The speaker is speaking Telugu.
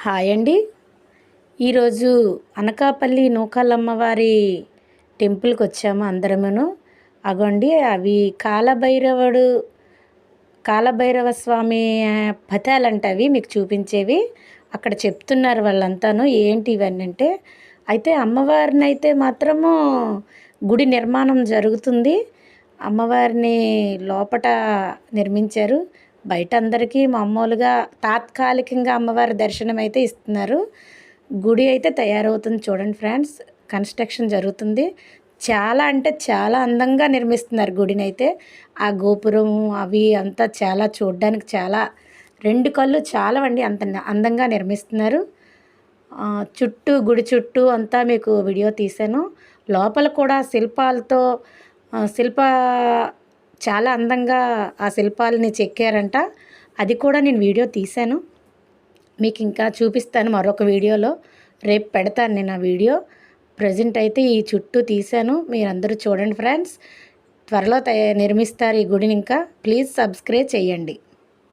హాయ్ అండి. ఈరోజు అనకాపల్లి నూకాలమ్మవారి టెంపుల్కి వచ్చాము అందరమును. అగోండి అవి కాలభైరవ స్వామి పటాలంట అవి మీకు చూపించేవి. అక్కడ చెప్తున్నారు వాళ్ళంతాను ఏంటి ఇవన్నీ అంటే. అయితే అమ్మవారిని అయితే మాత్రము గుడి నిర్మాణం జరుగుతుంది. అమ్మవారిని లోపట నిర్మించారు. బయట అందరికీ మామూలుగా తాత్కాలికంగా అమ్మవారి దర్శనం అయితే ఇస్తున్నారు. గుడి అయితే తయారవుతుంది చూడండి ఫ్రెండ్స్. కన్స్ట్రక్షన్ జరుగుతుంది. చాలా అంటే చాలా అందంగా నిర్మిస్తున్నారు గుడిని అయితే. ఆ గోపురం అవి అంతా చాలా చూడడానికి చాలా రెండు కళ్ళు చాలవండి అంత అందంగా నిర్మిస్తున్నారు. గుడి చుట్టూ అంతా మీకు వీడియో తీశాను. లోపల కూడా శిల్పాలతో శిల్ప చాలా అందంగా ఆ శిల్పాలని చెక్కారంట. అది కూడా నేను వీడియో తీశాను. మీకు ఇంకా చూపిస్తాను మరొక వీడియోలో. రేపు పెడతాను నేను ఆ వీడియో. ప్రజెంట్ అయితే ఈ చుట్టూ తీశాను. మీరందరూ చూడండి ఫ్రెండ్స్. త్వరలో నిర్మిస్తారు ఈ గుడిని. ఇంకా ప్లీజ్ సబ్స్క్రైబ్ చేయండి.